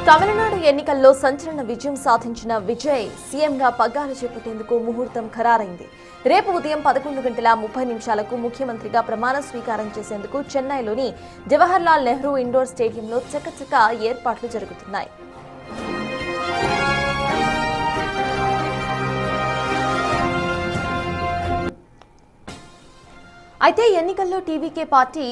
తమిళనాడు ఎన్నికల్లో సంచలన విజయం సాధించిన విజయ్ సీఎంగా పగ్గాలు చేపట్టేందుకు ముహూర్తం ఖరారైంది. రేపు ఉదయం 11:30 ముఖ్యమంత్రిగా ప్రమాణ స్వీకారం చేసేందుకు చెన్నైలోని జవహర్లాల్ నెహ్రూ ఇండోర్ స్టేడియంలో చకచక ఏర్పాట్లు జరుగుతున్నాయి. అయితే ఎన్నికల్లో టీవీకే పార్టీ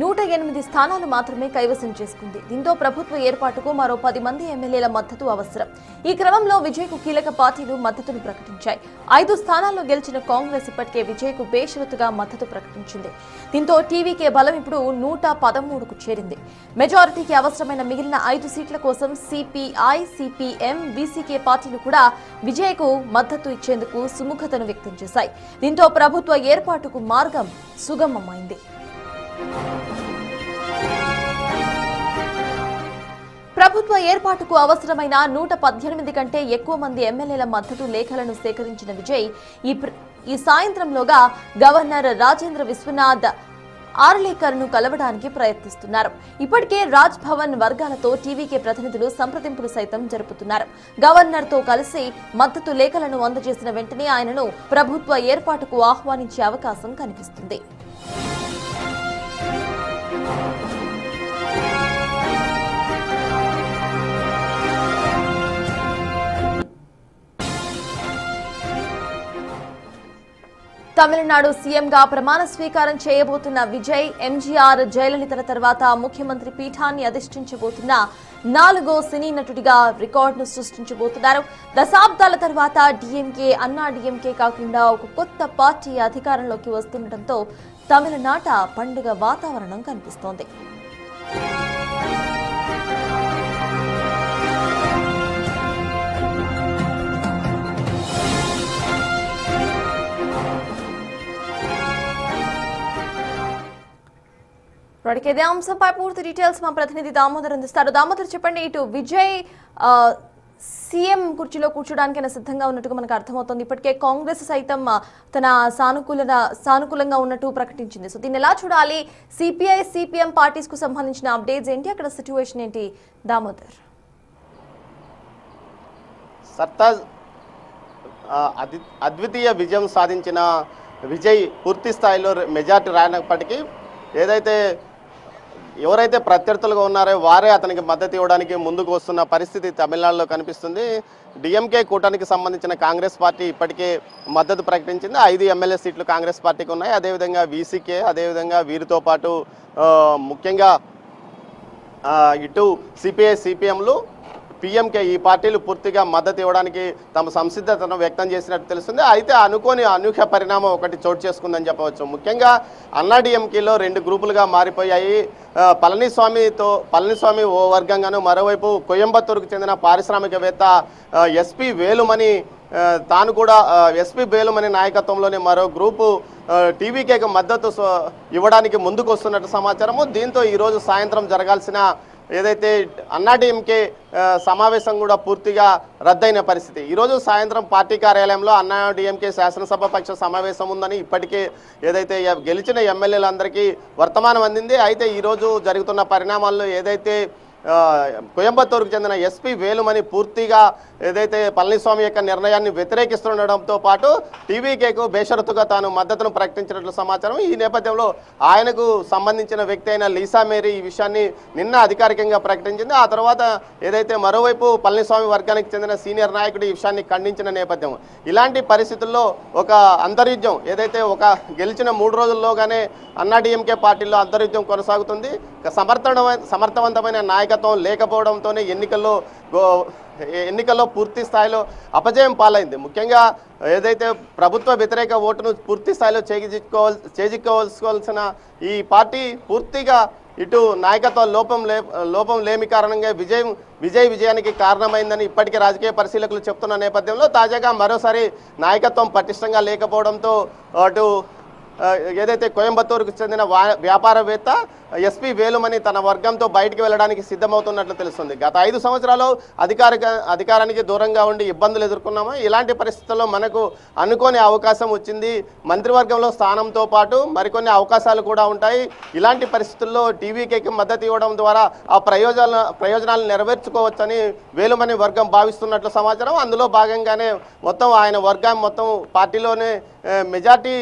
108 స్థానాలు మాత్రమే కైవసం చేసుకుంది. దీంతో ప్రభుత్వ ఏర్పాటుకు మరో 10 మంది ఎమ్మెల్యేల మద్దతు అవసరం. ఈ క్రమంలో విజయ్కు కీలక పార్టీలు మద్దతును ప్రకటించాయి. 5 స్థానాల్లో గెలిచిన కాంగ్రెస్ ఇప్పటికే విజయ్కు బేషరతుగా మద్దతు ప్రకటించింది. దీంతో టీవీకే బలం ఇప్పుడు 113కు చేరింది. మెజారిటీకి అవసరమైన మిగిలిన 5 సీట్ల కోసం సిపిఐ, సిపిఎం, వీసీకే పార్టీలు కూడా విజయ్కు మద్దతు ఇచ్చేందుకు సుముఖతను వ్యక్తం చేశాయి. దీంతో ప్రభుత్వ ఏర్పాటుకు మార్గం సుగమమైంది. ప్రభుత్వ ఏర్పాటుకు అవసరమైన 118 కంటే ఎక్కువ మంది ఎమ్మెల్యేల మద్దతు లేఖలను సేకరించిన విజయ్ ఈ సాయంత్రంలోగా గవర్నర్ రాజేంద్ర విశ్వనాథ్ ఆర్లేకర్ను కలవడానికి ప్రయత్నిస్తున్నారు. ఇప్పటికే రాజ్ భవన్ వర్గాలతో టీవీకే ప్రతినిధులు సంప్రదింపులు సైతం జరుపుతున్నారు. గవర్నర్ తో కలిసి మద్దతు లేఖలను అందజేసిన వెంటనే ఆయనను ప్రభుత్వ ఏర్పాటుకు ఆహ్వానించే అవకాశం కనిపిస్తుంది. తమిళనాడు సీఎంగా ప్రమాణ స్వీకారం చేయబోతున్న విజయ్ ఎంజీఆర్, జయలలితల తర్వాత ముఖ్యమంత్రి పీఠాన్ని అధిష్ఠించబోతున్న 4వ సినీ నటుడిగా రికార్డును సృష్టించబోతున్నారు. దశాబ్దాల తర్వాత డీఎంకే, అన్నా డీఎంకే కాకుండా ఒక కొత్త పార్టీ అధికారంలోకి వస్తుండటంతో తమిళనాట పండుగ వాతావరణం కనిపిస్తోంది. ఇదే అంశంపై పూర్తి డీటెయిల్స్ మా ప్రతినిధి దామోదర్ అందిస్తారు. దామోదర్, చెప్పండి, ఇటు విజయ్ సీఎం కుర్చీలో కూర్చోడానికి సిద్ధంగా ఉన్నట్టుగా మనకు అర్థమవుతోంది. ఇప్పటికే కాంగ్రెస్ సైతం తన సానుకూలంగా ఉన్నట్టు ప్రకటించింది. సో దీన్ని ఎలా చూడాలి? సిపిఐ, సిపిఎం పార్టీస్ కు సంబంధించిన అప్డేట్స్ ఏంటి, అక్కడ సిచ్యువేషన్ ఏంటి దామోదర్? సర్తాజ్ అద్వితీయ విజయం సాధించిన విజయ్ పూర్తి స్థాయిలో మెజార్టీ రానప్పటికీ ఎవరైతే ప్రత్యర్థులుగా ఉన్నారో వారే అతనికి మద్దతు ఇవ్వడానికి ముందుకు వస్తున్న పరిస్థితి తమిళనాడులో కనిపిస్తుంది. డిఎంకే కూటమికి సంబంధించిన కాంగ్రెస్ పార్టీ ఇప్పటికే మద్దతు ప్రకటించింది. 5 ఎమ్మెల్యే సీట్లు కాంగ్రెస్ పార్టీకి ఉన్నాయి. అదేవిధంగా వీసీకే, అదేవిధంగా వీరితో పాటు ముఖ్యంగా ఇటు సిపిఐ, సిపిఎంలు, పిఎంకే ఈ పార్టీలు పూర్తిగా మద్దతు ఇవ్వడానికి తమ సంసిద్ధతను వ్యక్తం చేసినట్టు తెలుస్తుంది. అయితే అనూహ్య పరిణామం ఒకటి చోటు చేసుకుందని చెప్పవచ్చు. ముఖ్యంగా అన్నా డిఎంకేలో 2 గ్రూపులుగా మారిపోయాయి. పళనిస్వామి ఓ వర్గంగాను, మరోవైపు కోయంబత్తూరుకు చెందిన పారిశ్రామికవేత్త ఎస్పీ వేలుమణి తాను కూడా ఎస్పీ వేలుమణి నాయకత్వంలోని మరో గ్రూపు టీవీకేకి మద్దతు ఇవ్వడానికి ముందుకు వస్తున్నట్టు సమాచారము. దీంతో ఈరోజు సాయంత్రం జరగాల్సిన ఏదైతే అన్నా డిఎంకే సమావేశం కూడా పూర్తిగా రద్దయిన పరిస్థితి. ఈరోజు సాయంత్రం పార్టీ కార్యాలయంలో అన్నా డిఎంకే శాసనసభ పక్ష సమావేశం ఉందని ఇప్పటికే ఏదైతే గెలిచిన ఎమ్మెల్యేలందరికీ వర్తమానం అందింది. అయితే ఈరోజు జరుగుతున్న పరిణామాల్లో ఏదైతే కోయంబత్తూరుకు చెందిన ఎస్పీ వేలుమణి పూర్తిగా ఏదైతే పళనిస్వామి యొక్క నిర్ణయాన్ని వ్యతిరేకిస్తుండడంతో పాటు టీవీకేకు బేషరతుగా తాను మద్దతును ప్రకటించినట్లు సమాచారం. ఈ నేపథ్యంలో ఆయనకు సంబంధించిన వ్యక్తి అయిన లీసా మేరీ ఈ విషయాన్ని నిన్న అధికారికంగా ప్రకటించింది. ఆ తర్వాత ఏదైతే మరోవైపు పళనిస్వామి వర్గానికి చెందిన సీనియర్ నాయకుడు ఈ విషయాన్ని ఖండించిన నేపథ్యం. ఇలాంటి పరిస్థితుల్లో ఒక అంతర్యుద్ధం ఏదైతే గెలిచిన 3 రోజుల్లోగానే అన్నా డిఎంకే పార్టీలో అంతర్యుద్ధం కొనసాగుతుంది. సమర్థవంతమైన నాయకత్వం లేకపోవడంతోనే ఎన్నికల్లో పూర్తి స్థాయిలో అపజయం పాలైంది. ముఖ్యంగా ఏదైతే ప్రభుత్వ వ్యతిరేక ఓటును పూర్తి స్థాయిలో చేజిక్కోవాల్సిన ఈ పార్టీ పూర్తిగా ఇటు నాయకత్వ లోపం లేమి కారణంగా విజయానికి కారణమైందని ఇప్పటికే రాజకీయ పరిశీలకులు చెప్తున్న నేపథ్యంలో తాజాగా మరోసారి నాయకత్వం పటిష్టంగా లేకపోవడంతో అటు ఏదైతే కోయంబత్తూరుకు చెందిన వ్యాపారవేత్త ఎస్పీ వేలుమణి తన వర్గంతో బయటికి వెళ్ళడానికి సిద్ధమవుతున్నట్లు తెలుస్తుంది. గత 5 సంవత్సరాలు అధికారానికి దూరంగా ఉండి ఇబ్బందులు ఎదుర్కొన్నాము. ఇలాంటి పరిస్థితుల్లో మనకు అనుకోని అవకాశం వచ్చింది. మంత్రివర్గంలో స్థానంతో పాటు మరికొన్ని అవకాశాలు కూడా ఉంటాయి. ఇలాంటి పరిస్థితుల్లో టీవీకేకి మద్దతు ఇవ్వడం ద్వారా ఆ ప్రయోజనాలు నెరవేర్చుకోవచ్చని వేలుమణి వర్గం భావిస్తున్నట్లు సమాచారం. అందులో భాగంగానే మొత్తం ఆయన వర్గం మొత్తం పార్టీలోనే మెజార్టీ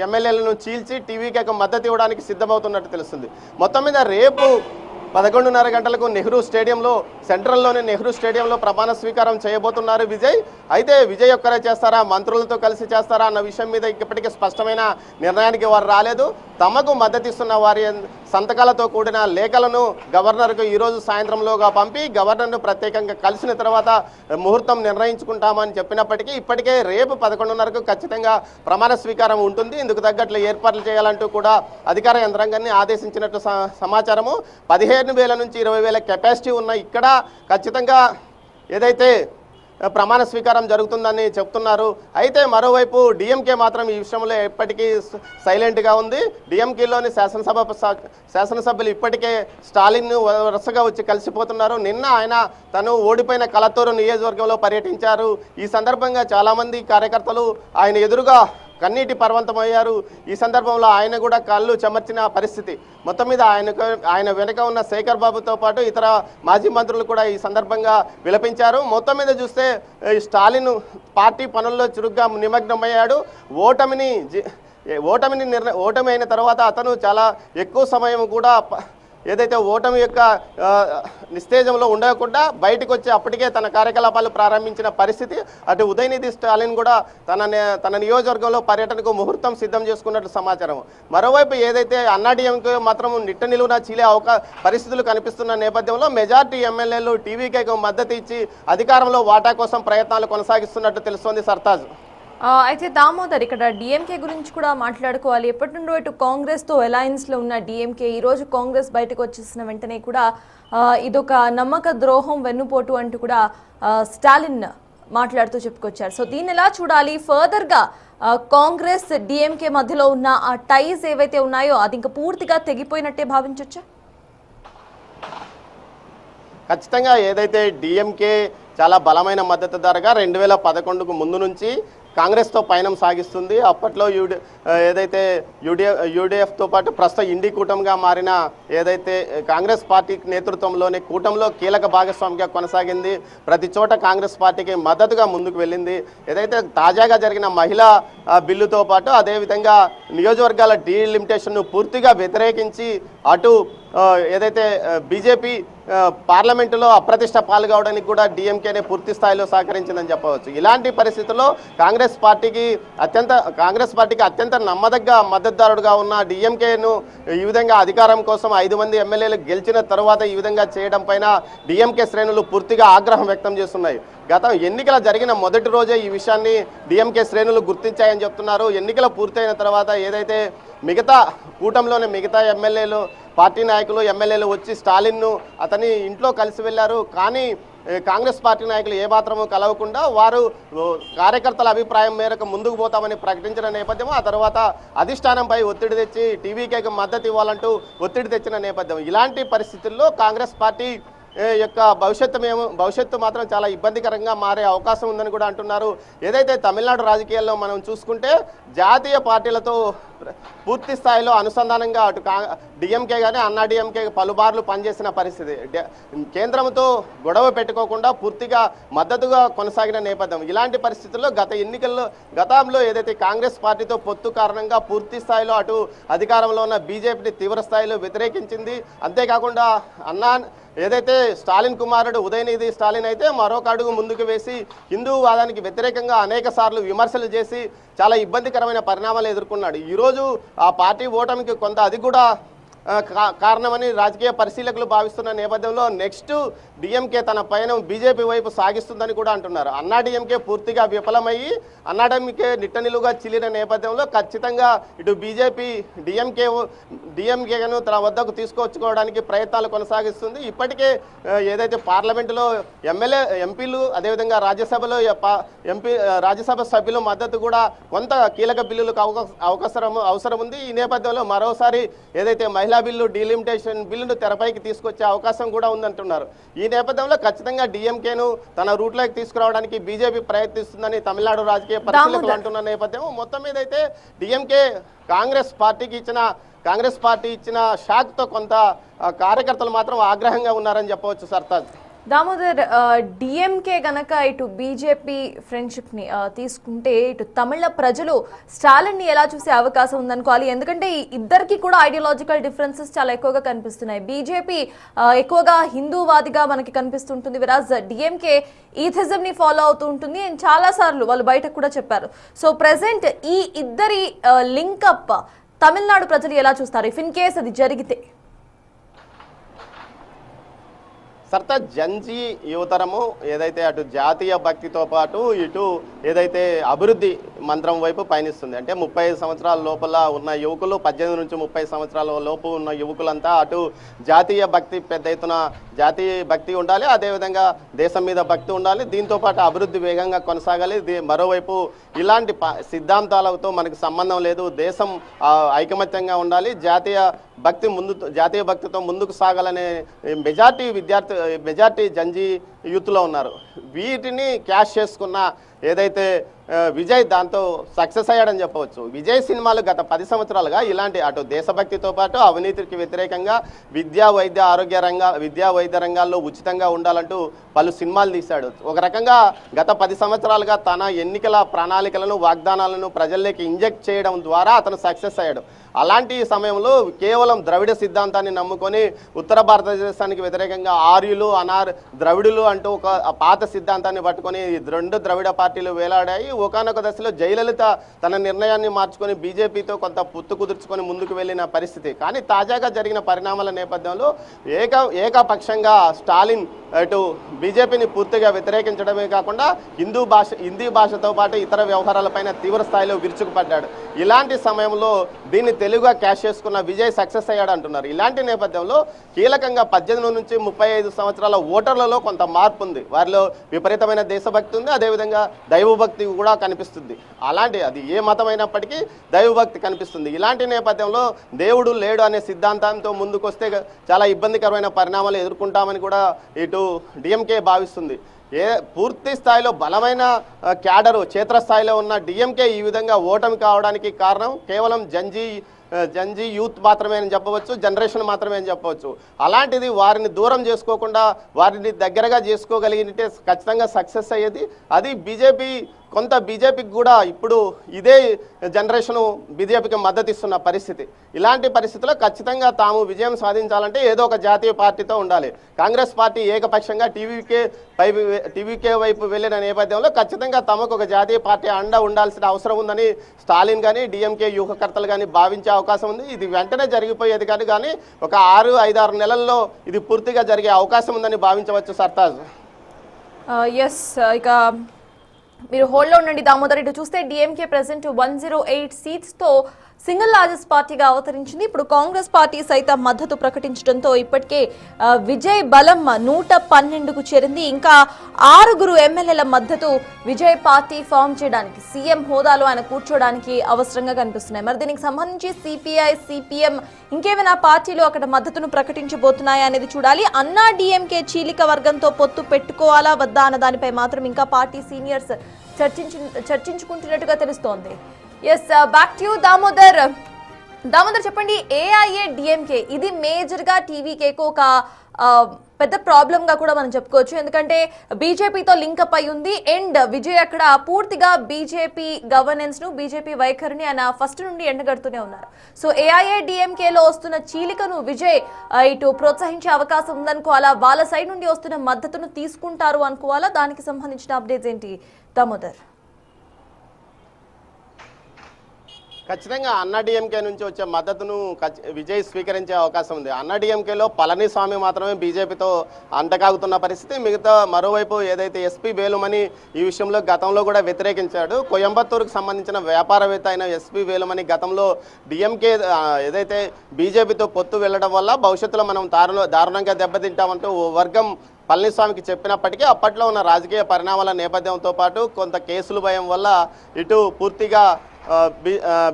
ఎమ్మెల్యేలను చీల్చి టీవీకేకి మద్దతు ఇవ్వడానికి సిద్ధమవుతున్నట్టు తెలుస్తుంది. మొత్తం మీద రేపు 11:30 గంటలకు నెహ్రూ స్టేడియంలో, సెంట్రల్లోని నెహ్రూ స్టేడియంలో ప్రమాణ స్వీకారం చేయబోతున్నారు విజయ్. అయితే విజయ్ ఒక్కరే చేస్తారా, మంత్రులతో కలిసి చేస్తారా అన్న విషయం మీద ఇప్పటికీ స్పష్టమైన నిర్ణయానికి వారు రాలేదు. తమకు మద్దతిస్తున్న వారి సంతకాలతో కూడిన లేఖలను గవర్నర్కు ఈరోజు సాయంత్రంలోగా పంపి గవర్నర్ను ప్రత్యేకంగా కలిసిన తర్వాత ముహూర్తం నిర్ణయించుకుంటామని చెప్పినప్పటికీ ఇప్పటికే రేపు 11:30కు ఖచ్చితంగా ప్రమాణ స్వీకారం ఉంటుంది. ఇందుకు తగ్గట్లు ఏర్పాట్లు చేయాలంటూ కూడా అధికార యంత్రాంగాన్ని ఆదేశించినట్లు సమాచారము. 15,000 నుంచి 20,000 కెపాసిటీ ఉన్న ఇక్కడ ఖచ్చితంగా ఏదైతే ప్రమాణ స్వీకారం జరుగుతుందని చెప్తున్నారు. అయితే మరోవైపు డిఎంకే మాత్రం ఈ విషయంలో ఎప్పటికీ సైలెంట్గా ఉంది. డిఎంకేలోని శాసనసభ్యులు ఇప్పటికే స్టాలిన్ను వరుసగా వచ్చి కలిసిపోతున్నారు. నిన్న ఆయన తను ఓడిపోయిన కలత్తూరు నియోజకవర్గంలో పర్యటించారు. ఈ సందర్భంగా చాలామంది కార్యకర్తలు ఆయన ఎదురుగా కన్నీటి పర్వంతమయ్యారు. ఈ సందర్భంలో ఆయన కూడా కళ్ళు చెమర్చిన పరిస్థితి. మొత్తం మీద ఆయన వెనుక ఉన్న శేఖర్ బాబుతో పాటు ఇతర మాజీ మంత్రులు కూడా ఈ సందర్భంగా విలపించారు. మొత్తం మీద చూస్తే స్టాలిన్ పార్టీ పనుల్లో చురుగ్గా నిమగ్నమయ్యాడు. ఓటమి అయిన తర్వాత అతను చాలా ఎక్కువ సమయం కూడా ఏదైతే ఓటమి యొక్క నిస్తేజంలో ఉండకుండా బయటకు వచ్చి అప్పటికే తన కార్యకలాపాలు ప్రారంభించిన పరిస్థితి. అటు ఉదయనిధి స్టాలిన్ కూడా తన నియోజకవర్గంలో పర్యటనకు ముహూర్తం సిద్ధం చేసుకున్నట్లు సమాచారం. మరోవైపు ఏదైతే అన్నాడీఎంకే మాత్రం నిట్ట నిలువున చీలే పరిస్థితులు కనిపిస్తున్న నేపథ్యంలో మెజార్టీ ఎమ్మెల్యేలు టీవీకేకు మద్దతు ఇచ్చి అధికారంలో వాటా కోసం ప్రయత్నాలు కొనసాగిస్తున్నట్టు తెలుస్తోంది సర్తాజ్. అయితే దామోదర్, ఇక్కడ డిఎంకే గురించి కూడా మాట్లాడుకోవాలి. ఎప్పటి నుండో ఇటు కాంగ్రెస్తో అలయన్స్లో ఉన్న డిఎంకే ఈరోజు కాంగ్రెస్ బయటకు వచ్చేసిన వెంటనే కూడా ఇదొక నమ్మక ద్రోహం, వెన్నుపోటు అంటూ కూడా స్టాలిన్ మాట్లాడుతూ చెప్పుకొచ్చారు. సో దీన్ని ఎలా చూడాలి? ఫర్దర్గా కాంగ్రెస్ డిఎంకే మధ్యలో ఉన్న ఆ టైస్ ఏవైతే ఉన్నాయో అది ఇంకా పూర్తిగా తెగిపోయినట్టే భావించవచ్చా? ఖచ్చితంగా ఏదైతే డిఎంకే చాలా బలమైన మద్దతుదారుగా 2011కు ముందు నుంచి కాంగ్రెస్తో పయనం సాగిస్తుంది. అప్పట్లో ఏదైతే యూడిఎఫ్తో పాటు ప్రస్తుతం ఇండి కూటమిగా మారిన ఏదైతే కాంగ్రెస్ పార్టీ నేతృత్వంలోని కూటమిలో కీలక భాగస్వామిగా కొనసాగింది. ప్రతి చోట కాంగ్రెస్ పార్టీకి మద్దతుగా ముందుకు వెళ్ళింది. ఏదైతే తాజాగా జరిగిన మహిళా బిల్లుతో పాటు అదేవిధంగా నియోజకవర్గాల డీలిమిటేషన్ను పూర్తిగా వ్యతిరేకించి అటు ఏదైతే బీజేపీ పార్లమెంటులో అప్రతిష్ట పాల్గొవడానికి కూడా డిఎంకేనే పూర్తి స్థాయిలో సహకరించిందని చెప్పవచ్చు. ఇలాంటి పరిస్థితుల్లో కాంగ్రెస్ పార్టీకి అత్యంత నమ్మదగ్గ మద్దతుదారుడుగా ఉన్న డిఎంకేను ఈ విధంగా అధికారం కోసం 5 మంది ఎమ్మెల్యేలు గెలిచిన తర్వాత ఈ విధంగా చేయడం పైన డిఎంకే శ్రేణులు పూర్తిగా ఆగ్రహం వ్యక్తం చేస్తున్నాయి. గత ఎన్నికల జరిగిన మొదటి రోజే ఈ విషయాన్ని డిఎంకే శ్రేణులు గుర్తించాయని చెప్తున్నారు. ఎన్నికలు పూర్తయిన తర్వాత ఏదైతే కూటమిలోని మిగతా ఎమ్మెల్యేలు, పార్టీ నాయకులు, ఎమ్మెల్యేలు వచ్చి స్టాలిన్ను అతని ఇంట్లో కలిసి వెళ్ళారు. కానీ కాంగ్రెస్ పార్టీ నాయకులు ఏమాత్రమూ కలవకుండా వారు కార్యకర్తల అభిప్రాయం మేరకు ముందుకు పోతామని ప్రకటించిన నేపథ్యం, ఆ తర్వాత అధిష్టానంపై ఒత్తిడి తెచ్చి టీవీకేకి మద్దతు ఇవ్వాలంటూ ఒత్తిడి తెచ్చిన నేపథ్యం. ఇలాంటి పరిస్థితుల్లో కాంగ్రెస్ పార్టీ యొక్క భవిష్యత్తు మాత్రం చాలా ఇబ్బందికరంగా మారే అవకాశం ఉందని కూడా అంటున్నారు. ఏదైతే తమిళనాడు రాజకీయాల్లో మనం చూసుకుంటే జాతీయ పార్టీలతో పూర్తి స్థాయిలో అనుసంధానంగా అటు డిఎంకే కానీ అన్నా డిఎంకే పలుమార్లు పనిచేసిన పరిస్థితి. కేంద్రంతో గొడవ పెట్టుకోకుండా పూర్తిగా మద్దతుగా కొనసాగిన నేపథ్యం. ఇలాంటి పరిస్థితుల్లో గతంలో ఏదైతే కాంగ్రెస్ పార్టీతో పొత్తు కారణంగా పూర్తి స్థాయిలో అటు అధికారంలో ఉన్న బీజేపీని తీవ్ర స్థాయిలో వ్యతిరేకించింది. అంతేకాకుండా ఏదైతే స్టాలిన్ కుమారుడు ఉదయనిధి స్టాలిన్ అయితే మరొక అడుగు ముందుకు వేసి హిందూ వాదానికి వ్యతిరేకంగా అనేక సార్లు విమర్శలు చేసి చాలా ఇబ్బందికరమైన పరిణామాలు ఎదుర్కొన్నాడు. ఈరోజు ఆ పార్టీ ఓటమికి కొంత అది కూడా కారణమని రాజకీయ పరిశీలకులు భావిస్తున్న నేపథ్యంలో నెక్స్ట్ డిఎంకే తన పయనం బీజేపీ వైపు సాగిస్తుందని కూడా అంటున్నారు. అన్నా డిఎంకే పూర్తిగా విఫలమయ్యి అన్నా డిఎంకే నిట్టనిలుగా చిల్లిన నేపథ్యంలో ఖచ్చితంగా ఇటు బీజేపీ డిఎంకేను తన వద్దకు తీసుకొచ్చుకోవడానికి ప్రయత్నాలు కొనసాగిస్తుంది. ఇప్పటికే ఏదైతే పార్లమెంటులో ఎంపీలు అదేవిధంగా రాజ్యసభలో రాజ్యసభ సభ్యుల మద్దతు కూడా కొంత కీలక బిల్లులకు అవసరం ఉంది. ఈ నేపథ్యంలో మరోసారి ఏదైతే మహిళా బిల్లు డీలిమిటేషన్ బిల్లును తెరపైకి తీసుకొచ్చే అవకాశం కూడా ఉందంటున్నారు. ఈ నేపథ్యంలో ఖచ్చితంగా డిఎంకేను తన రూట్లోకి తీసుకురావడానికి బీజేపీ ప్రయత్నిస్తుందని తమిళనాడు రాజకీయ పరిశీలకులు అంటున్న నేపథ్యం మొత్తం మీద అయితే డిఎంకే కాంగ్రెస్ పార్టీ ఇచ్చిన షాక్తో కొంత కార్యకర్తలు మాత్రం ఆగ్రహంగా ఉన్నారని చెప్పవచ్చు. సర్తాజ్ దామోదర్, డిఎంకే గనక ఇటు బీజేపీ ఫ్రెండ్షిప్ని తీసుకుంటే ఇటు తమిళ ప్రజలు స్టాలిన్ని ఎలా చూసే అవకాశం ఉందనుకోవాలి. ఎందుకంటే ఇద్దరికి కూడా ఐడియాలజికల్ డిఫరెన్సెస్ చాలా ఎక్కువగా కనిపిస్తున్నాయి. బీజేపీ ఎక్కువగా హిందూవాదిగా మనకి కనిపిస్తుంటుంది, విరాజ్ డిఎంకే ఈథిజంని ఫాలో అవుతూ ఉంటుంది. అండ్ చాలాసార్లు వాళ్ళు బయటకు కూడా చెప్పారు. సో ప్రెసెంట్ ఈ ఇద్దరి లింకప్ తమిళనాడు ప్రజలు ఎలా చూస్తారు ఇఫ్ ఇన్ కేస్ అది జరిగితే? సర్తా జంజీ యువతరము ఏదైతే అటు జాతీయ భక్తితో పాటు ఇటు ఏదైతే అభివృద్ధి మంత్రం వైపు పయనిస్తుంది. అంటే 35 సంవత్సరాల లోపల ఉన్న యువకులు, 18 నుంచి 30 సంవత్సరాల లోపు ఉన్న యువకులంతా అటు జాతీయ భక్తి పెద్ద ఎత్తున జాతీయ భక్తి ఉండాలి, అదేవిధంగా దేశం మీద భక్తి ఉండాలి, దీంతో పాటు అభివృద్ధి వేగంగా కొనసాగాలి. మరోవైపు ఇలాంటి సిద్ధాంతాలతో మనకు సంబంధం లేదు, దేశం ఐకమత్యంగా ఉండాలి, జాతీయ భక్తితో ముందుకు సాగాలనే మెజార్టీ జంజీ యూత్లో ఉన్నారు. వీటిని క్యాష్ చేసుకున్న ఏదైతే విజయ్ దాంతో సక్సెస్ అయ్యాడని చెప్పవచ్చు. విజయ్ సినిమాలు గత 10 సంవత్సరాలుగా ఇలాంటి అటు దేశభక్తితో పాటు అవినీతికి వ్యతిరేకంగా విద్యా వైద్య రంగాల్లో ఉచితంగా ఉండాలంటూ పలు సినిమాలు తీశాడు. ఒక రకంగా గత 10 సంవత్సరాలుగా తన ఎన్నికల ప్రణాళికలను వాగ్దానాలను ప్రజల్లోకి ఇంజెక్ట్ చేయడం ద్వారా అతను సక్సెస్ అయ్యాడు. అలాంటి సమయంలో కేవలం ద్రవిడ సిద్ధాంతాన్ని నమ్ముకొని ఉత్తర భారతదేశానికి వ్యతిరేకంగా ఆర్యులు ద్రవిడులు అంటూ ఒక పాత సిద్ధాంతాన్ని పట్టుకొని 2 ద్రవిడ పార్టీలు వేలాడాయి. ఒకానొక దశలో జయలలిత తన నిర్ణయాన్ని మార్చుకొని బీజేపీతో కొంత పొత్తు కుదుర్చుకొని ముందుకు వెళ్ళిన పరిస్థితి. కానీ తాజాగా జరిగిన పరిణామాల నేపథ్యంలో ఏకపక్షంగా స్టాలిన్ అటు బీజేపీని పూర్తిగా వ్యతిరేకించడమే కాకుండా హిందీ భాషతో పాటు ఇతర వ్యవహారాలపైన తీవ్ర స్థాయిలో విరుచుకుపడ్డాడు. ఇలాంటి సమయంలో దీన్ని తెలుగుగా క్యాష్ చేసుకున్న విజయ్ సక్సెస్ అయ్యాడు అంటున్నారు. ఇలాంటి నేపథ్యంలో కీలకంగా 18 నుంచి 35 సంవత్సరాల ఓటర్లలో కొంత మార్పు ఉంది. వారిలో విపరీతమైన దేశభక్తి ఉంది, అదేవిధంగా దైవభక్తి కూడా కనిపిస్తుంది. అది ఏ మతమైనప్పటికీ దైవభక్తి కనిపిస్తుంది. ఇలాంటి నేపథ్యంలో దేవుడు లేడు అనే సిద్ధాంతంతో ముందుకొస్తే చాలా ఇబ్బందికరమైన పరిణామాలు ఎదుర్కొంటామని కూడా ఇటు డిఎంకే భావిస్తుంది. పూర్తి స్థాయిలో బలమైన క్యాడరు క్షేత్రస్థాయిలో ఉన్న డిఎంకే ఈ విధంగా ఓటమి కావడానికి కారణం కేవలం జంజీ యూత్ మాత్రమే అని చెప్పవచ్చు, జనరేషన్ మాత్రమే అని చెప్పవచ్చు. అలాంటిది వారిని దూరం చేసుకోకుండా వారిని దగ్గరగా చేసుకోగలిగితే ఖచ్చితంగా సక్సెస్ అయ్యేది. అది బీజేపీకి కూడా ఇప్పుడు ఇదే జనరేషను బీజేపీకి మద్దతు ఇస్తున్న పరిస్థితి. ఇలాంటి పరిస్థితుల్లో ఖచ్చితంగా తాము విజయం సాధించాలంటే ఏదో ఒక జాతీయ పార్టీతో ఉండాలి. కాంగ్రెస్ పార్టీ ఏకపక్షంగా టీవీకే వైపు వెళ్ళిన నేపథ్యంలో ఖచ్చితంగా తమకు ఒక జాతీయ పార్టీ అండ ఉండాల్సిన అవసరం ఉందని స్టాలిన్ కానీ డిఎంకే వ్యూహకర్తలు కానీ భావించే అవకాశం ఉంది. ఇది వెంటనే జరిగిపోయేది కానీ ఒక 5-6 నెలల్లో ఇది పూర్తిగా జరిగే అవకాశం ఉందని భావించవచ్చు. సర్తాజ్ ఇక మీరు హోల్డ్లో ఉండండి దామోదర్. ఇటు చూస్తే డిఎంకే ప్రెసెంట్ 108 సీట్స్తో సింగిల్ లార్జెస్ట్ పార్టీగా అవతరించింది. ఇప్పుడు కాంగ్రెస్ పార్టీ సైతం మద్దతు ప్రకటించడంతో ఇప్పటికే విజయ్ బలం 112కు చేరింది. ఇంకా 6 ఎమ్మెల్యేల మద్దతు విజయ్ పార్టీ ఫామ్ చేయడానికి, సీఎం హోదాలో ఆయన కూర్చోడానికి అవసరంగా కనిపిస్తున్నాయి. మరి దీనికి సంబంధించి సిపిఐ, సిపిఎం ఇంకేమైనా పార్టీలు అక్కడ మద్దతును ప్రకటించబోతున్నాయా అనేది చూడాలి. అన్నా డిఎంకే చీలిక వర్గంతో పొత్తు పెట్టుకోవాలా వద్దా అన్న దానిపై మాత్రం ఇంకా పార్టీ సీనియర్స్ చర్చించుకుంటున్నట్టుగా తెలుస్తోంది. Yes, back to you Damodar. చెప్పండి, ఏఐఏ డిఎంకే ఇది మేజర్గా టీవీకేకు ఒక పెద్ద ప్రాబ్లంగా కూడా మనం చెప్పుకోవచ్చు. ఎందుకంటే బీజేపీతో లింకప్ అయి ఉంది. అండ్ విజయ్ అక్కడ పూర్తిగా బీజేపీ గవర్నెన్స్ను, బీజేపీ వైఖరిని ఆయన ఫస్ట్ నుండి ఎండగడుతూనే ఉన్నారు. సో ఏఐఏ డిఎంకేలో వస్తున్న చీలికను విజయ్ ఇటు ప్రోత్సహించే అవకాశం ఉందనుకోవాలా, వాళ్ళ సైడ్ నుండి వస్తున్న మద్దతును తీసుకుంటారు అనుకోవాలా? దానికి సంబంధించిన అప్డేట్స్ ఏంటి దామోదర్? ఖచ్చితంగా అన్నాడీఎంకే నుంచి వచ్చే మద్దతును విజయ్ స్వీకరించే అవకాశం ఉంది. అన్నాడీఎంకేలో పళనిస్వామి మాత్రమే బీజేపీతో అంటకాగుతున్న పరిస్థితి. మిగతా మరోవైపు ఏదైతే ఎస్పీ వేలుమణి ఈ విషయంలో గతంలో కూడా వ్యతిరేకించాడు. కోయంబత్తూరుకు సంబంధించిన వ్యాపారవేత్త అయిన ఎస్పీ వేలుమణి గతంలో డిఎంకే ఏదైతే బీజేపీతో పొత్తు వెళ్ళడం వల్ల భవిష్యత్తులో మనం దారుణంగా దెబ్బతింటామంటూ ఓ వర్గం పళనిస్వామికి చెప్పినప్పటికీ అప్పట్లో ఉన్న రాజకీయ పరిణామాల నేపథ్యంతో పాటు కొంత కేసుల భయం వల్ల ఇటు పూర్తిగా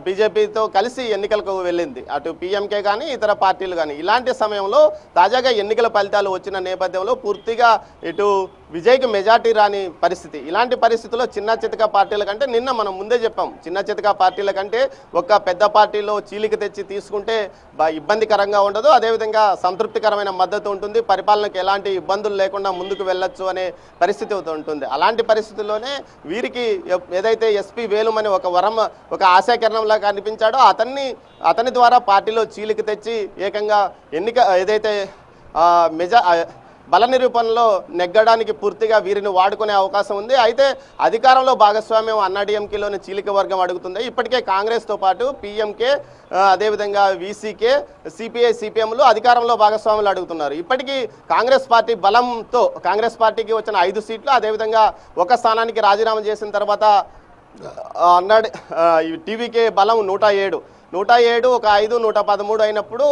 బీజేపీతో కలిసి ఎన్నికలకు వెళ్ళింది, అటు పీఎంకే కానీ ఇతర పార్టీలు కానీ. ఇలాంటి సమయంలో తాజాగా ఎన్నికల ఫలితాలు వచ్చిన నేపథ్యంలో పూర్తిగా ఇటు విజయ్కి మెజార్టీ రాని పరిస్థితి. ఇలాంటి పరిస్థితుల్లో చిన్న చితక పార్టీల కంటే నిన్న మనం ముందే చెప్పాం, చిన్న చితక పార్టీల కంటే ఒక పెద్ద పార్టీలో చీలిక తెచ్చి తీసుకుంటే ఇబ్బందికరంగా ఉండదు, అదేవిధంగా సంతృప్తికరమైన మద్దతు ఉంటుంది, పరిపాలనకు ఎలాంటి ఇబ్బందులు లేకుండా ముందుకు వెళ్ళొచ్చు అనే పరిస్థితి ఉంటుంది. అలాంటి పరిస్థితుల్లోనే వీరికి ఏదైతే ఎస్పీ వేలుమని ఒక ఆశాకిరణంలా కనిపించాడో అతని ద్వారా పార్టీలో చీలిక తెచ్చి ఏకంగా ఏదైతే బల నిరూపణలో నెగ్గడానికి పూర్తిగా వీరిని వాడుకునే అవకాశం ఉంది. అయితే అధికారంలో భాగస్వామ్యం అన్నాడీఎంకేలోని చీలిక వర్గం అడుగుతుంది. ఇప్పటికే కాంగ్రెస్తో పాటు పీఎంకే, అదేవిధంగా వీసీకే, సిపిఐ, సిపిఎంలు అధికారంలో భాగస్వాములు అడుగుతున్నారు. ఇప్పటికీ కాంగ్రెస్ పార్టీ బలంతో కాంగ్రెస్ పార్టీకి వచ్చిన 5 సీట్లు, అదేవిధంగా ఒక స్థానానికి రాజీనామా చేసిన తర్వాత టీవీకే బలం 107, ఒక 5, 113 అయినప్పుడు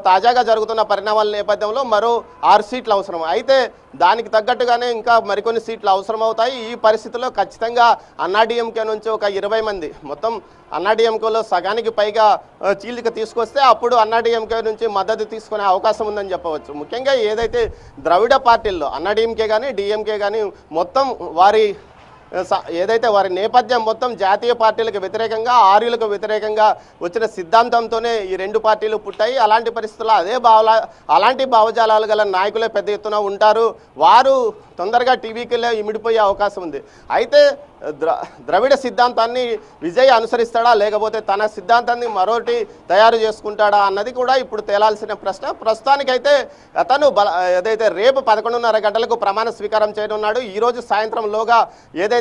తాజాగా జరుగుతున్న పరిణామాల నేపథ్యంలో మరో 6 సీట్లు అవసరం. అయితే దానికి తగ్గట్టుగానే ఇంకా మరికొన్ని సీట్లు అవసరం అవుతాయి. ఈ పరిస్థితుల్లో ఖచ్చితంగా అన్నాడీఎంకే నుంచి ఒక 20 మంది, మొత్తం అన్నాడీఎంకేలో సగానికి పైగా చీలిక తీసుకొస్తే అప్పుడు అన్నాడీఎంకే నుంచి మద్దతు తీసుకునే అవకాశం ఉందని చెప్పవచ్చు. ముఖ్యంగా ఏదైతే ద్రవిడ పార్టీల్లో అన్నాడీఎంకే కానీ డిఎంకే కానీ మొత్తం ఏదైతే వారి నేపథ్యం మొత్తం జాతీయ పార్టీలకు వ్యతిరేకంగా, ఆర్యులకు వ్యతిరేకంగా వచ్చిన సిద్ధాంతంతోనే ఈ 2 పార్టీలు పుట్టాయి. అలాంటి పరిస్థితుల్లో అలాంటి భావజాలాలు గల నాయకులే పెద్ద ఎత్తున ఉంటారు. వారు తొందరగా టీవీకి ఇమిడిపోయే అవకాశం ఉంది. అయితే ద్రవిడ సిద్ధాంతాన్ని విజయ్ అనుసరిస్తాడా, లేకపోతే తన సిద్ధాంతాన్ని మరోటి తయారు చేసుకుంటాడా అన్నది కూడా ఇప్పుడు తేలాల్సిన ప్రశ్న. ప్రస్తుతానికైతే అతను ఏదైతే రేపు 11:30 గంటలకు ప్రమాణ స్వీకారం చేయనున్నాడు. ఈరోజు సాయంత్రంలోగా ఏదైతే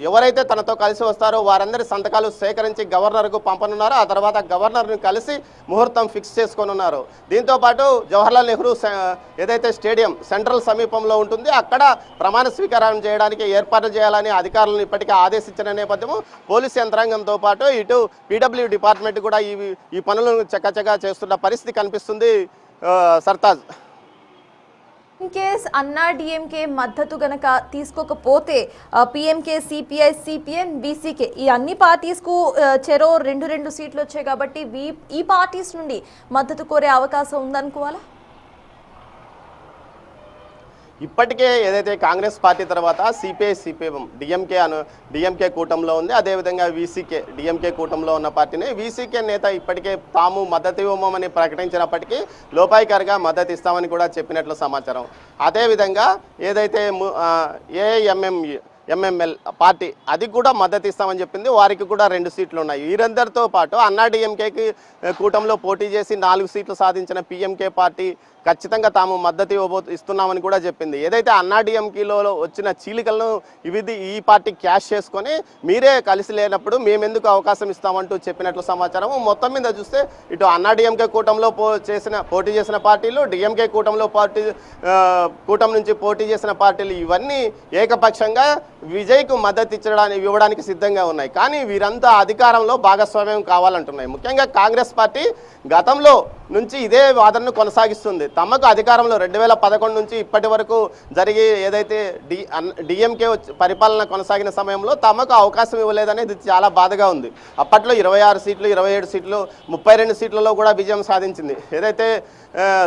ఎవరైతే తనతో కలిసి వస్తారో వారందరి సంతకాలు సేకరించి గవర్నర్కు పంపనున్నారో, ఆ తర్వాత గవర్నర్ని కలిసి ముహూర్తం ఫిక్స్ చేసుకోనున్నారు. దీంతోపాటు జవహర్లాల్ నెహ్రూ ఏదైతే స్టేడియం సెంట్రల్ సమీపంలో ఉంటుంది, అక్కడ ప్రమాణ స్వీకారం చేయడానికి ఏర్పాట్లు చేయాలని అధికారులను ఇప్పటికే ఆదేశించిన నేపథ్యము పోలీసు యంత్రాంగంతో పాటు ఇటు పీడబ్ల్యూ డిపార్ట్మెంట్ కూడా ఈ పనులను చకచకా చేస్తున్న పరిస్థితి కనిపిస్తుంది. సర్తాజ్, ఇన్ కేస్ అన్నాడీఎంకే మద్దతు గనక తీసుకోకపోతే పీఎంకే, సిపిఐ, సిపిఎం, బీసీకే ఈ అన్ని పార్టీస్కు చెరో 2 సీట్లు వచ్చాయి కాబట్టి ఈ పార్టీస్ నుండి మద్దతు కోరే అవకాశం ఉందనుకోవాలా? ఇప్పటికే ఏదైతే కాంగ్రెస్ పార్టీ తర్వాత సిపిఐ, సిపిఎం, డిఎంకే కూటమిలో ఉంది, అదేవిధంగా వీసీకే, డిఎంకే కూటమిలో ఉన్న పార్టీని వీసీకే నేత ఇప్పటికే తాము మద్దతు ఇవ్వమని ప్రకటించినప్పటికీ లోపాయికారిగా మద్దతు ఇస్తామని కూడా చెప్పినట్లు సమాచారం. అదేవిధంగా ఏదైతే ఎంఎంఎల్ పార్టీ అది కూడా మద్దతు ఇస్తామని చెప్పింది, వారికి కూడా 2 సీట్లు ఉన్నాయి. వీరందరితో పాటు అన్నాడీఎంకేకి కూటమిలో పోటీ చేసి 4 సీట్లు సాధించిన పీఎంకే పార్టీ ఖచ్చితంగా తాము మద్దతు ఇస్తున్నామని కూడా చెప్పింది. ఏదైతే అన్నాడీఎంకేలో వచ్చిన చీలికలను ఈ పార్టీ క్యాష్ చేసుకొని మీరే కలిసి లేనప్పుడు మేమెందుకు అవకాశం ఇస్తామంటూ చెప్పినట్లు సమాచారం. మొత్తం మీద చూస్తే ఇటు అన్నాడీఎంకే కూటమిలో పోటీ చేసిన పార్టీలు, డిఎంకే కూటమిలో కూటమి నుంచి పోటీ చేసిన పార్టీలు ఇవన్నీ ఏకపక్షంగా విజయ్కు మద్దతు ఇవ్వడానికి సిద్ధంగా ఉన్నాయి. కానీ వీరంతా అధికారంలో భాగస్వామ్యం కావాలంటున్నాయి. ముఖ్యంగా కాంగ్రెస్ పార్టీ గతంలో నుంచి ఇదే వాదనను కొనసాగిస్తుంది. తమకు అధికారంలో 2011 నుంచి ఇప్పటి వరకు జరిగి ఏదైతే డిఎంకే పరిపాలన కొనసాగిన సమయంలో తమకు అవకాశం ఇవ్వలేదనేది చాలా బాధగా ఉంది. అప్పట్లో 26 సీట్లు, 27 సీట్లు, 32 సీట్లలో కూడా విజయం సాధించింది. ఏదైతే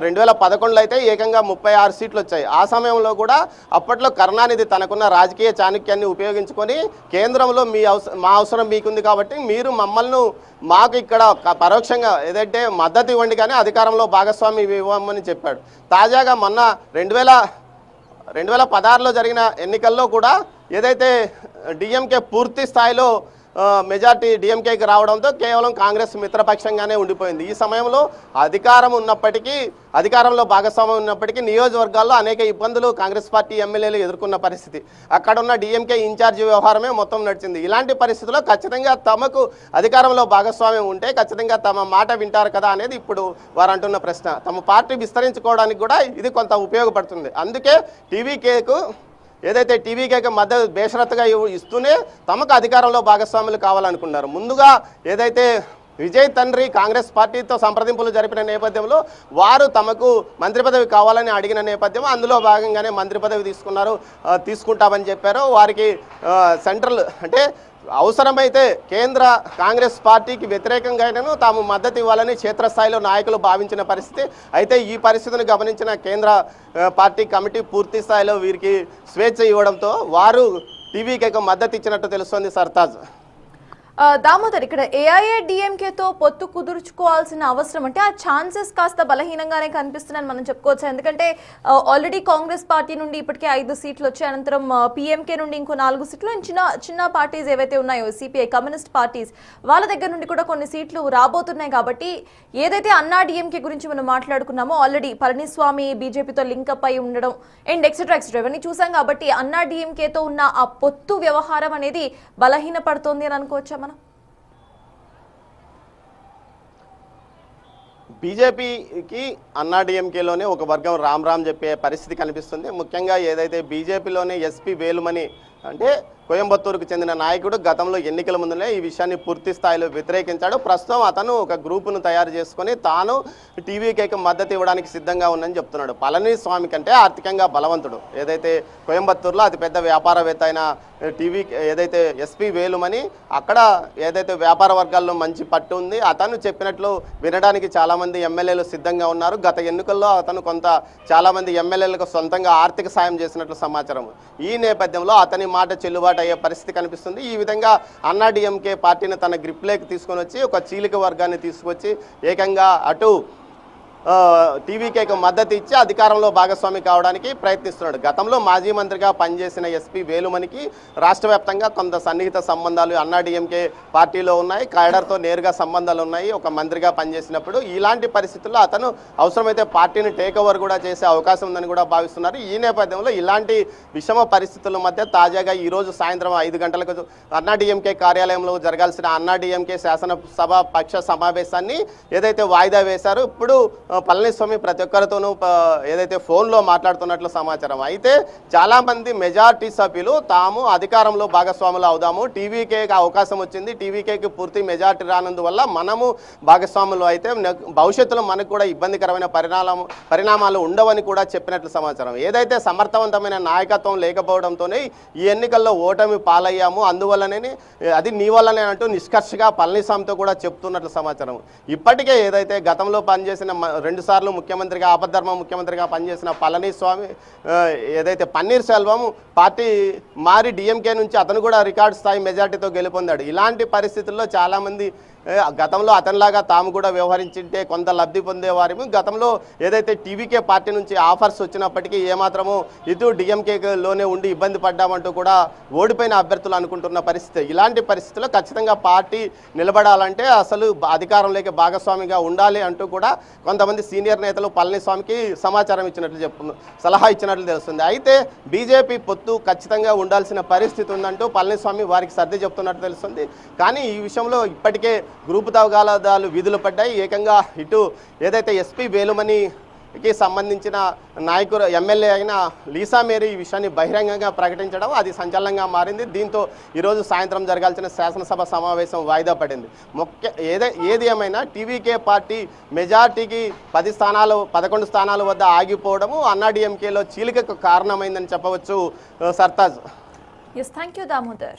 2011లో అయితే ఏకంగా 36 సీట్లు వచ్చాయి. ఆ సమయంలో కూడా అప్పట్లో కరుణానిధి తనకున్న రాజకీయ చాణక్యాన్ని ఉపయోగించుకొని కేంద్రంలో మా అవసరం మీకుంది కాబట్టి మీరు మాకు ఇక్కడ పరోక్షంగా ఏదైతే మద్దతు ఇవ్వండి కానీ అధికారంలో భాగస్వామి ఇవ్వమని చెప్పాడు. తాజాగా మొన్న 2016లో జరిగిన ఎన్నికల్లో కూడా ఏదైతే డిఎంకే పూర్తి స్థాయిలో మెజార్టీ డిఎంకేకి రావడంతో కేవలం కాంగ్రెస్ మిత్రపక్షంగానే ఉండిపోయింది. ఈ సమయంలో అధికారంలో భాగస్వామ్యం ఉన్నప్పటికీ నియోజకవర్గాల్లో అనేక ఇబ్బందులు కాంగ్రెస్ పార్టీ ఎమ్మెల్యేలు ఎదుర్కొన్న పరిస్థితి. అక్కడ ఉన్న డిఎంకే ఇన్ఛార్జి వ్యవహారమే మొత్తం నడిచింది. ఇలాంటి పరిస్థితుల్లో ఖచ్చితంగా తమకు అధికారంలో భాగస్వామ్యం ఉంటే ఖచ్చితంగా తమ మాట వింటారు కదా అనేది ఇప్పుడు వారు అంటున్న ప్రశ్న. తమ పార్టీ విస్తరించుకోవడానికి కూడా ఇది కొంత ఉపయోగపడుతుంది. అందుకే టీవీకేకి మద్దతు బేషరతుగా ఇస్తూనే తమకు అధికారంలో భాగస్వాములు కావాలనుకున్నారు. ముందుగా ఏదైతే విజయ్ తండ్రి కాంగ్రెస్ పార్టీతో సంప్రదింపులు జరిపిన నేపథ్యంలో వారు తమకు మంత్రి పదవి కావాలని అడిగిన నేపథ్యం, అందులో భాగంగానే మంత్రి పదవి తీసుకుంటామని చెప్పారు. వారికి సెంట్రల్ అంటే అవసరమైతే కేంద్ర కాంగ్రెస్ పార్టీకి వ్యతిరేకంగానూ తాము మద్దతు ఇవ్వాలని క్షేత్రస్థాయిలో నాయకులు భావించిన పరిస్థితి. అయితే ఈ పరిస్థితిని గమనించిన కేంద్ర పార్టీ కమిటీ పూర్తి స్థాయిలో వీరికి స్వేచ్ఛ ఇవ్వడంతో వారు టీవీకేకి మద్దతు ఇచ్చినట్టు తెలుస్తోంది. సర్తాజ్ దామోదర్, ఇక్కడ ఏఐఏడిఎంకేతో పొత్తు కుదుర్చుకోవాల్సిన అవసరం అంటే ఆ ఛాన్సెస్ కాస్త బలహీనంగానే కనిపిస్తున్నాయని మనం చెప్పుకోవచ్చు. ఎందుకంటే ఆల్రెడీ కాంగ్రెస్ పార్టీ నుండి ఇప్పటికే 5 సీట్లు వచ్చాయి. అనంతరం పిఎంకే నుండి ఇంకో 4 సీట్లు, చిన్న పార్టీస్ ఏవైతే ఉన్నాయో సిపిఐ కమ్యూనిస్ట్ పార్టీస్ వాళ్ళ దగ్గర నుండి కూడా కొన్ని సీట్లు రాబోతున్నాయి. కాబట్టి ఏదైతే అన్నా డిఎంకే గురించి మనం మాట్లాడుకున్నామో ఆల్రెడీ పళనిస్వామి బీజేపీతో లింకప్ అయి ఉండడం అండ్ ఎక్సెట్రా ఇవన్నీ చూసాం. కాబట్టి అన్నా డిఎంకేతో ఉన్న ఆ పొత్తు వ్యవహారం అనేది బలహీనపడుతోంది అని అనుకోవచ్చా మనం? బీజేపీకి అన్నాడీఎంకేలోనే ఒక వర్గం రామ్ చెప్పే పరిస్థితి కనిపిస్తుంది. ముఖ్యంగా ఏదైతే బీజేపీలోనే ఎస్పీ వేలుమణి అంటే కోయంబత్తూరుకు చెందిన నాయకుడు గతంలో ఎన్నికల ముందునే ఈ విషయాన్ని పూర్తి స్థాయిలో వ్యతిరేకించాడు. ప్రస్తుతం అతను ఒక గ్రూపును తయారు చేసుకుని తాను టీవీకేకి మద్దతు ఇవ్వడానికి సిద్ధంగా ఉందని చెప్తున్నాడు. పళనిస్వామి కంటే ఆర్థికంగా బలవంతుడు. ఏదైతే కోయంబత్తూరులో అతిపెద్ద వ్యాపారవేత్త అయిన ఏదైతే ఎస్పీ వేలుమని అక్కడ ఏదైతే వ్యాపార వర్గాల్లో మంచి పట్టు ఉంది. అతను చెప్పినట్లు వినడానికి చాలామంది ఎమ్మెల్యేలు సిద్ధంగా ఉన్నారు. గత ఎన్నికల్లో అతను చాలామంది ఎమ్మెల్యేలకు సొంతంగా ఆర్థిక సాయం చేసినట్లు సమాచారం. ఈ నేపథ్యంలో అతని మాట చెల్లుబాటు అయ్యే పరిస్థితి కనిపిస్తుంది. ఈ విధంగా అన్నాడీఎంకే పార్టీని తన గ్రిప్లోకి తీసుకొని వచ్చి ఒక చీలిక వర్గాన్ని తీసుకొచ్చి ఏకంగా అటు టీవీకేకి మద్దతు ఇచ్చి అధికారంలో భాగస్వామి కావడానికి ప్రయత్నిస్తున్నాడు. గతంలో మాజీ మంత్రిగా పనిచేసిన ఎస్పీ వేలుమణికి రాష్ట్ర వ్యాప్తంగా కొంత సన్నిహిత సంబంధాలు అన్నాడీఎంకే పార్టీలో ఉన్నాయి. కాడర్తో నేరుగా సంబంధాలు ఉన్నాయి. ఒక మంత్రిగా పనిచేసినప్పుడు ఇలాంటి పరిస్థితుల్లో అతను అవసరమైతే పార్టీని టేక్ ఓవర్ కూడా చేసే అవకాశం ఉందని కూడా భావిస్తున్నారు. ఈ నేపథ్యంలో ఇలాంటి విషమ పరిస్థితుల మధ్య తాజాగా ఈరోజు సాయంత్రం 5 గంటలకు అన్నాడీఎంకే కార్యాలయంలో జరగాల్సిన అన్నాడీఎంకే శాసనసభ పక్ష సమావేశాన్ని ఏదైతే వాయిదా వేశారో ఇప్పుడు పళనిస్వామి ప్రతి ఒక్కరితోనూ ఏదైతే ఫోన్లో మాట్లాడుతున్నట్లు సమాచారం. అయితే చాలామంది మెజార్టీ సభ్యులు తాము అధికారంలో భాగస్వాములు అవుదాము, టీవీకేకి అవకాశం వచ్చింది, టీవీకేకి పూర్తి మెజార్టీ రానందువల్ల మనము భాగస్వాములు అయితే భవిష్యత్తులో మనకు కూడా ఇబ్బందికరమైన పరిణామాలు ఉండవని కూడా చెప్పినట్లు సమాచారం. ఏదైతే సమర్థవంతమైన నాయకత్వం లేకపోవడంతోనే ఈ ఎన్నికల్లో ఓటమి పాలయ్యాము, అందువల్లనే అది నీ వల్లనే అంటూ నిష్కర్షగా పళనిస్వామితో కూడా చెప్తున్నట్లు సమాచారం. ఇప్పటికే ఏదైతే గతంలో పనిచేసిన 2 సార్లు ముఖ్యమంత్రిగా ఆపద్ధర్మ ముఖ్యమంత్రిగా పనిచేసిన పళనిస్వామి ఏదైతే పన్నీర్ సెల్వం పార్టీ మారి డిఎంకే నుంచి అతను కూడా రికార్డు స్థాయి మెజార్టీతో గెలుపొందాడు. ఇలాంటి పరిస్థితుల్లో చాలామంది గతంలో అతనిలాగా తాము కూడా వ్యవహరించింటే కొంత లబ్ధి పొందేవారేమో. గతంలో ఏదైతే టీవీకే పార్టీ నుంచి ఆఫర్స్ వచ్చినప్పటికీ ఏమాత్రమూ ఇటు డిఎంకేలోనే ఉండి ఇబ్బంది పడ్డామంటూ కూడా ఓడిపోయిన అభ్యర్థులు అనుకుంటున్న పరిస్థితి. ఇలాంటి పరిస్థితుల్లో ఖచ్చితంగా పార్టీ నిలబడాలంటే అసలు అధికారంలోకి భాగస్వామిగా ఉండాలి అంటూ కూడా కొంతమంది సీనియర్ నేతలు పళనిస్వామికి సమాచారం ఇచ్చినట్లు సలహా ఇచ్చినట్లు తెలుస్తుంది. అయితే బీజేపీ పొత్తు ఖచ్చితంగా ఉండాల్సిన పరిస్థితి ఉందంటూ పళనిస్వామి వారికి సర్ది చెప్తున్నట్టు తెలుస్తుంది. కానీ ఈ విషయంలో ఇప్పటికే గ్రూపు తగాదాలు వీధులు పడ్డాయి. ఏకంగా ఇటు ఏదైతే ఎస్పీ వేలుమణికి సంబంధించిన నాయకుడు ఎమ్మెల్యే అయిన లీసా మేరీ ఈ విషయాన్ని బహిరంగంగా ప్రకటించడం అది సంచలనంగా మారింది. దీంతో ఈరోజు సాయంత్రం జరగాల్సిన శాసనసభ సమావేశం వాయిదా పడింది. ఏది ఏమైనా టీవీకే పార్టీ మెజార్టీకి 11 స్థానాల వద్ద ఆగిపోవడము అన్నాడీఎంకేలో చీలికకు కారణమైందని చెప్పవచ్చు. Sartaj. Yes, thank you, Damodar.